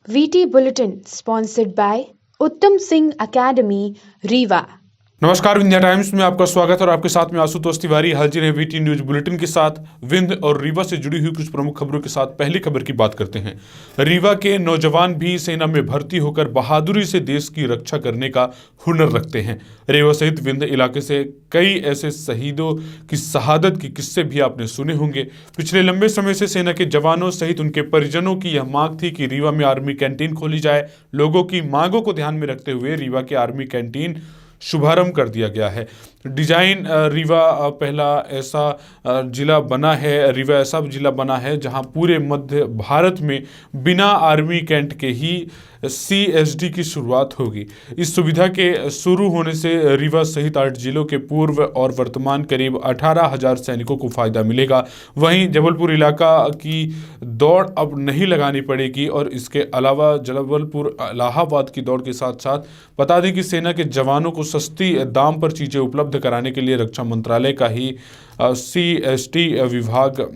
VT Bulletin sponsored by Uttam Singh Academy, Rewa. नमस्कार, Vindhya times में आपका स्वागत है और आपके साथ में आशुतोष तिवारी हाजिर है वीटी न्यूज बुलेटिन के साथ। विंध्य और रीवा से जुड़ी हुई कुछ प्रमुख खबरों के साथ पहली खबर की बात करते हैं। रीवा के नौजवान भी सेना में भर्ती होकर बहादुरी से देश की रक्षा करने का हुनर रखते हैं। रीवा सहित विंध्य इलाके से कई ऐसे शहीदों की शहादत के किस्से भी आपने सुने होंगे। पिछले लंबे समय से सेना के जवानों सहित उनके परिजनों की यह मांग थी कि रीवा में आर्मी कैंटीन खोली जाए। लोगों की मांगों को ध्यान में रखते हुए रीवा के आर्मी कैंटीन शुभारंभ कर दिया गया है। डिजाइन रीवा पहला ऐसा जिला बना है, रीवा ऐसा जिला बना है जहां पूरे मध्य भारत में बिना आर्मी कैंट के ही CSD की शुरुआत होगी। इस सुविधा के शुरू होने से रीवा सहित 8 जिलों के पूर्व और वर्तमान करीब 18,000 सैनिकों को फायदा मिलेगा। वहीं जबलपुर इलाका की दौड़ अब नहीं लगानी पड़ेगी और इसके अलावा जबलपुर इलाहाबाद की दौड़ के साथ साथ बता दें कि सेना के जवानों को सस्ती दाम पर चीज़ें उपलब्ध कराने के लिए रक्षा मंत्रालय का ही CSD विभाग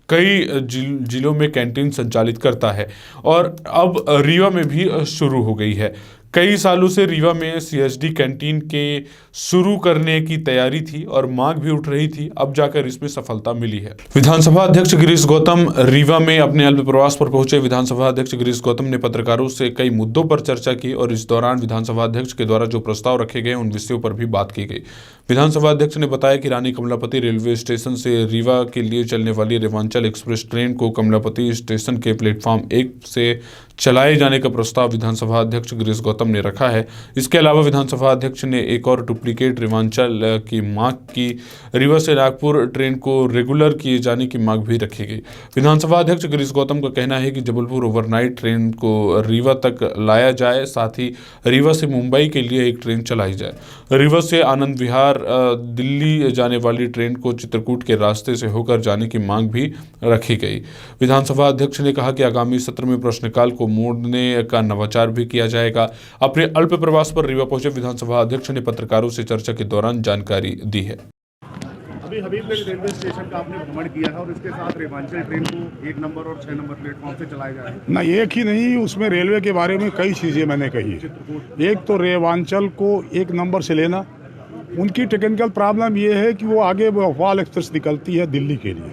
कई जिलों में कैंटीन संचालित करता है और अब रीवा में भी शुरू हो गई है। कई सालों से रीवा में CSD कैंटीन के शुरू करने की तैयारी थी और मांग भी उठ रही थी, अब जाकर इसमें सफलता मिली है। विधानसभा अध्यक्ष गिरीश गौतम रीवा में अपने अल्प प्रवास पर पहुंचे। विधानसभा अध्यक्ष गिरीश गौतम ने पत्रकारों से कई मुद्दों पर चर्चा की और इस दौरान विधानसभा अध्यक्ष के द्वारा जो प्रस्ताव रखे गए उन विषयों पर भी बात की गई। विधानसभा अध्यक्ष ने बताया कि रानी कमलापति रेलवे स्टेशन से रीवा के लिए चलने वाली रेवांचल एक्सप्रेस ट्रेन को कमलापति स्टेशन के प्लेटफॉर्म 1 से चलाए जाने का प्रस्ताव विधानसभा अध्यक्ष गिरीश गौतम ने रखा है। इसके अलावा विधानसभा अध्यक्ष ने एक और डुप्लीकेट रेवांचल की मांग की। रीवा से नागपुर ट्रेन को रेगुलर किए जाने की मांग भी रखी गई। विधानसभा अध्यक्ष गिरीश गौतम का कहना है कि जबलपुर ओवरनाइट ट्रेन को रीवा तक लाया जाए, साथ ही रीवा से मुंबई के लिए एक ट्रेन चलाई जाए। रीवा से आनंद विहार दिल्ली जाने वाली ट्रेन को चित्रकूट के रास्ते से होकर जाने की मांग भी रखी गई। विधानसभा अध्यक्ष ने कहा कि आगामी सत्र में प्रश्नकाल को मोड़ने का नवाचार भी किया जाएगा। अपने अल्प प्रवास पर रीवा पहुंचे विधानसभा अध्यक्ष ने पत्रकारों से चर्चा के दौरान जानकारी दी है। अभी हबीबगंज रेलवे स्टेशन का आपने भ्रमण किया है और इसके साथ रेवांचल ट्रेन को 1 नंबर और 6 नंबर प्लेटफॉर्म से चलाया जा रहा है। ना एक ही नहीं, उसमें रेलवे के बारे में कई चीज़ें मैंने कही। एक तो रेवांचल को 1 नंबर से लेना, उनकी टेक्निकल प्रॉब्लम ये है कि वो आगे भोपाल एक्सप्रेस निकलती है दिल्ली के लिए,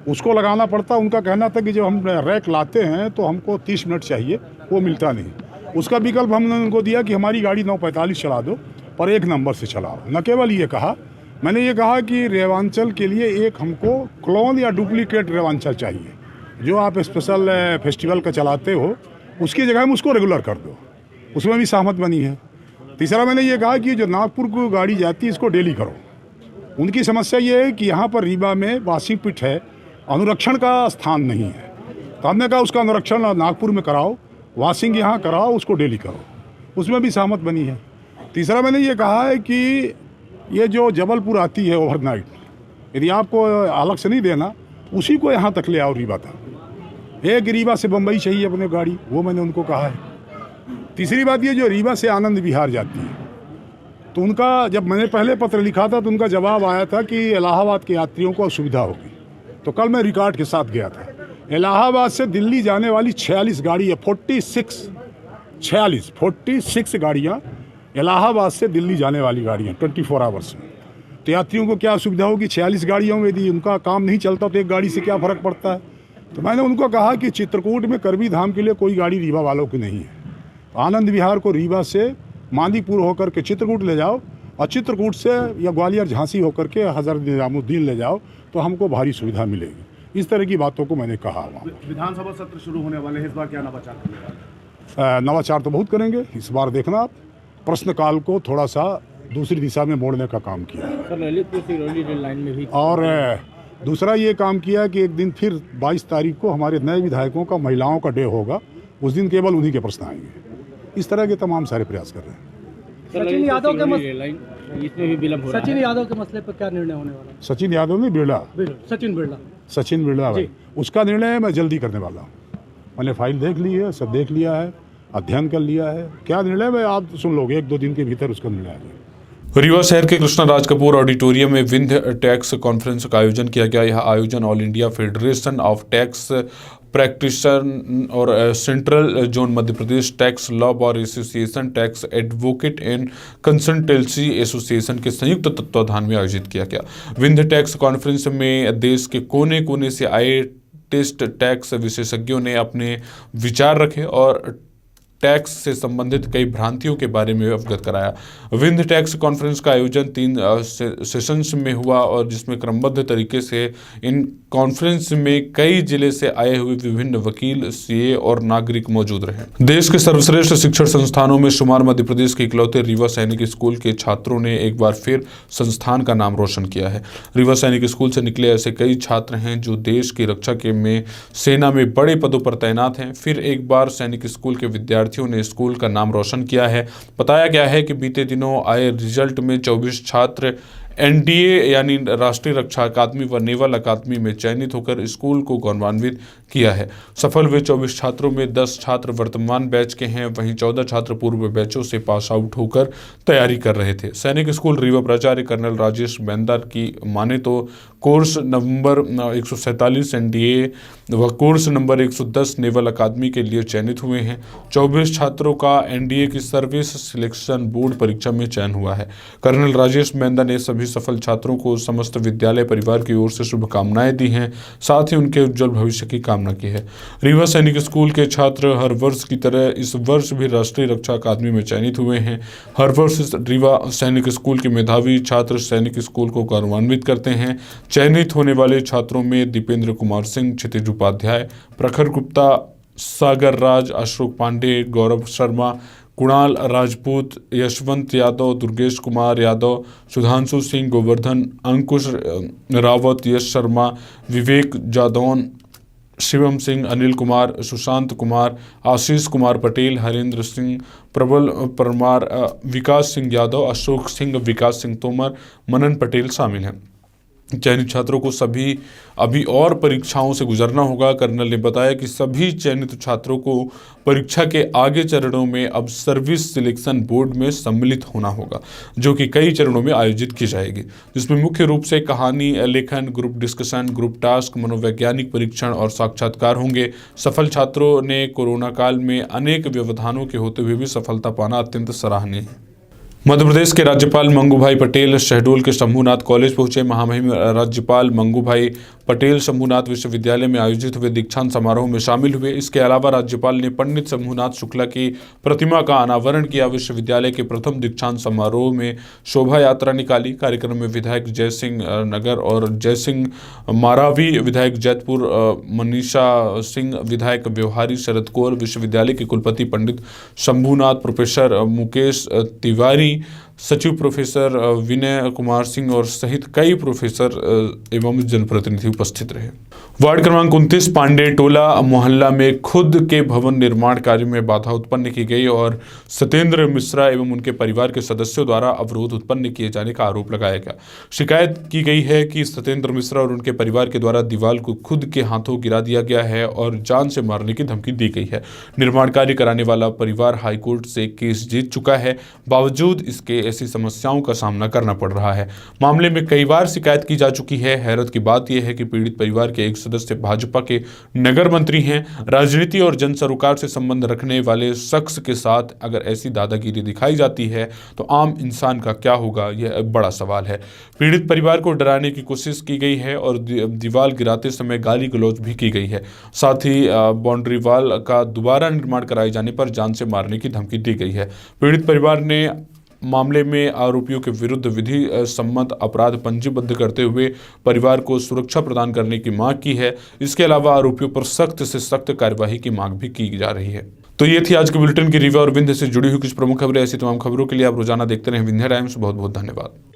उसको लगाना पड़ता। उनका कहना था कि जब हम रैक लाते हैं तो हमको 30 मिनट चाहिए, वो मिलता नहीं। उसका विकल्प हमने उनको दिया कि हमारी गाड़ी 9:45 चला दो पर 1 नंबर से चलाओ। न केवल ये कहा, मैंने ये कहा कि रेवांचल के लिए एक हमको क्लोन या डुप्लीकेट रेवांचल चाहिए। जो आप स्पेशल फेस्टिवल का चलाते हो उसकी जगह में उसको रेगुलर कर दो, उसमें भी सहमत बनी है। तीसरा मैंने ये कहा कि जो नागपुर को गाड़ी जाती है इसको डेली करो। उनकी समस्या ये है कि यहाँ पर रीवा में वासिंग पिट है, अनुरक्षण का स्थान नहीं है, तो हमने कहा उसका अनुरक्षण नागपुर में कराओ, वाशिंग यहाँ कराओ, उसको डेली करो, उसमें भी सहमत बनी है। तीसरा मैंने ये कहा है कि ये जो जबलपुर आती है ओवरनाइट, यदि आपको अलग से नहीं देना, उसी को यहाँ तक ले आओ रीवा तक। एक रीवा से बम्बई चाहिए अपने गाड़ी, वो मैंने उनको कहा है। तीसरी बात ये जो रीवा से आनंद विहार जाती है, तो उनका जब मैंने पहले पत्र लिखा था तो उनका जवाब आया था कि इलाहाबाद के यात्रियों को असुविधा होगी। तो कल मैं रिकॉर्ड के साथ गया था। इलाहाबाद से दिल्ली जाने वाली 46 गाड़ी है, 46 गाड़ियाँ इलाहाबाद से दिल्ली जाने वाली गाड़ियाँ 24 आवर्स में। तो यात्रियों को क्या असुविधा होगी? 46 गाड़ियों में यदि उनका काम नहीं चलता तो एक गाड़ी से क्या फ़र्क पड़ता है? तो मैंने उनको कहा कि चित्रकूट में करबी धाम के लिए कोई गाड़ी रीवा वालों की नहीं है। आनंद विहार को रीवा से मांदीपुर होकर के चित्रकूट ले जाओ और चित्रकूट से या ग्वालियर झांसी होकर के हज़रत निजामुद्दीन ले जाओ, तो हमको भारी सुविधा मिलेगी। इस तरह की बातों को मैंने कहा। विधानसभा सत्र शुरू होने वाले हैं, इस बार क्या नवाचार करेंगे? नवाचार तो बहुत करेंगे। इस बार देखना आप प्रश्नकाल को थोड़ा सा दूसरी दिशा में मोड़ने का काम किया है। और दूसरा ये काम किया कि एक दिन फिर 22 तारीख को हमारे नए विधायकों का महिलाओं का डे होगा, उस दिन केवल उन्हीं के प्रश्न आएंगे। इस तरह के तमाम सारे प्रयास कर रहे हैं। सचिन यादव के मसले पर क्या निर्णय होने वाला है? सचिन यादव ने सचिन बिरला भाई, उसका निर्णय मैं जल्दी करने वाला हूँ। मैंने फाइल देख ली है, सब देख लिया है। अध्ययन कर लिया है। क्या निर्णय है आप सुन लोगे, 1-2 दिन के भीतर उसका निर्णय आ जाएगा। रीवा शहर के कृष्णा राज कपूर ऑडिटोरियम में विंध्य टैक्स कॉन्फ्रेंस का आयोजन किया गया। यह आयोजन All India Federation of Tax Practitioner और Central Zone Madhya Pradesh Tax Law Bar Association, Tax Advocate and Consultancy Association के संयुक्त तत्वाधान में आयोजित किया गया। विंध्य टैक्स कॉन्फ्रेंस में देश के कोने कोने से आए टेस्ट टैक्स विशेषज्ञों ने अपने विचार रखे और टैक्स से संबंधित कई भ्रांतियों के बारे में अवगत कराया। विंध्य टैक्स कॉन्फ्रेंस का आयोजन 3 सेशंस में हुआ और जिसमें क्रमबद्ध तरीके से इन कॉन्फ्रेंस में कई जिले से आए हुए विभिन्न वकील, सीए और नागरिक मौजूद रहे। देश के सर्वश्रेष्ठ शिक्षण संस्थानों में शुमार मध्य प्रदेश के इकलौते रीवा सैनिक स्कूल के छात्रों ने एक बार फिर संस्थान का नाम रोशन किया है। रीवा सैनिक स्कूल से निकले ऐसे कई छात्र हैं जो देश की रक्षा के में सेना में बड़े पदों पर तैनात हैं। फिर एक बार सैनिक स्कूल के विद्यार्थियों ने स्कूल का नाम रोशन किया है। बताया गया है कि बीते दिनों आए रिजल्ट में 24 छात्र एनडीए यानी राष्ट्रीय रक्षा अकादमी व नेवल अकादमी में चयनित होकर स्कूल को गौरवान्वित किया है। सफल हुए 24 छात्रों में 10 छात्र वर्तमान बैच के हैं, वहीं 14 छात्र पूर्व बैचों से पास आउट होकर तैयारी कर रहे थे। सैनिक स्कूल रीवा प्राचार्य कर्नल राजेश बेंदर की माने तो कोर्स नंबर 147 एनडीए व कोर्स नंबर 110 नेवल अकादमी के लिए चयनित हुए हैं। 24 छात्रों का एनडीए की सर्विस सिलेक्शन बोर्ड परीक्षा में चयन हुआ है। कर्नल राजेश बेंदर ने सभी सफल छात्रों को समस्त विद्यालय परिवार की ओर से शुभकामनाएं दी हैं, साथ ही उनके उज्जवल भविष्य की कामना की है। रीवा सैनिक स्कूल के छात्र हर वर्ष की तरह इस वर्ष भी राष्ट्रीय रक्षा अकादमी में चयनित हुए हैं। हर वर्ष रीवा सैनिक स्कूल के मेधावी छात्र सैनिक स्कूल को गौरवान्वित करते हैं। चयनित होने वाले छात्रों में दीपेंद्र कुमार सिंह, क्षितिज उपाध्याय, प्रखर गुप्ता, सागर राज, अशोक पांडे, गौरव शर्मा, कुणाल राजपूत, यशवंत यादव, दुर्गेश कुमार यादव, सुधांशु सिंह, गोवर्धन, अंकुश रावत, यश शर्मा, विवेक जादौन, शिवम सिंह, अनिल कुमार, सुशांत कुमार, आशीष कुमार पटेल, हरेंद्र सिंह, प्रबल परमार, विकास सिंह यादव, अशोक सिंह, विकास सिंह तोमर, मनन पटेल शामिल हैं। चयनित छात्रों को सभी अभी और परीक्षाओं से गुजरना होगा। कर्नल ने बताया कि सभी चयनित छात्रों को परीक्षा के आगे चरणों में अब सर्विस सिलेक्शन बोर्ड में सम्मिलित होना होगा, जो कि कई चरणों में आयोजित की जाएगी, जिसमें मुख्य रूप से कहानी लेखन, ग्रुप डिस्कशन, ग्रुप टास्क, मनोवैज्ञानिक परीक्षण और साक्षात्कार होंगे। सफल छात्रों ने कोरोना काल में अनेक व्यवधानों के होते हुए भी सफलता पाना अत्यंत सराहनीय है। मध्य प्रदेश के राज्यपाल मंगूभाई पटेल शहडोल के शंभूनाथ कॉलेज पहुंचे। महामहिम राज्यपाल मंगूभाई पटेल शंभूनाथ विश्वविद्यालय में आयोजित हुए दीक्षांत समारोह में शामिल हुए। इसके अलावा राज्यपाल ने पंडित शंभूनाथ शुक्ला की प्रतिमा का अनावरण किया। विश्वविद्यालय के प्रथम दीक्षांत समारोह में शोभा यात्रा निकाली। कार्यक्रम में विधायक जय सिंह नगर और जय सिंह मारावी, विधायक जैतपुर मनीषा सिंह, विधायक व्यवहारी शरद कौर, विश्वविद्यालय के कुलपति पंडित शंभूनाथ, प्रोफेसर मुकेश तिवारी, सचिव प्रोफेसर विनय कुमार सिंह और सहित कई प्रोफेसर एवं जनप्रतिनिधि उपस्थित रहे। वार्ड क्रमांक 29 पांडे टोला मोहल्ला में खुद के भवन निर्माण कार्य में बाधा उत्पन्न की गई और सत्येंद्र मिश्रा एवं उनके परिवार के सदस्यों द्वारा अवरोध उत्पन्न किए जाने का आरोप लगाया गया। शिकायत की गई है कि सत्येंद्र मिश्रा और उनके परिवार के द्वारा दीवार को खुद के हाथों गिरा दिया गया है और जान से मारने की धमकी दी गई है। निर्माण कार्य कराने वाला परिवार हाईकोर्ट से केस जीत चुका है, बावजूद इसके ऐसी समस्याओं का सामना करना पड़ रहा है। मामले में कई बार शिकायत की जा चुकी है। हैरत की बात यह है कि पीड़ित परिवार के एक सदस्य भाजपा के नगर मंत्री हैं। राजनीति और जन सरोकार से संबंध रखने वाले शख्स के साथ अगर ऐसी दादागिरी दिखाई जाती है तो आम इंसान का क्या होगा, यह एक बड़ा सवाल है। पीड़ित परिवार को डराने की कोशिश की गई है और दीवार गिराते समय गाली गलौज भी की गई है। साथ ही बाउंड्री वॉल का दोबारा निर्माण कराए जाने पर जान से मारने की धमकी दी गई है। पीड़ित परिवार ने मामले में आरोपियों के विरुद्ध विधि सम्मत अपराध पंजीबद्ध करते हुए परिवार को सुरक्षा प्रदान करने की मांग की है। इसके अलावा आरोपियों पर सख्त से सख्त कार्यवाही की मांग भी की जा रही है। तो ये थी आज के बुलेटिन की रीवा और विंध्य से जुड़ी हुई कुछ प्रमुख खबरें। ऐसी तमाम खबरों के लिए आप रोजाना देखते रहें विंध्य टाइम्स। बहुत बहुत धन्यवाद।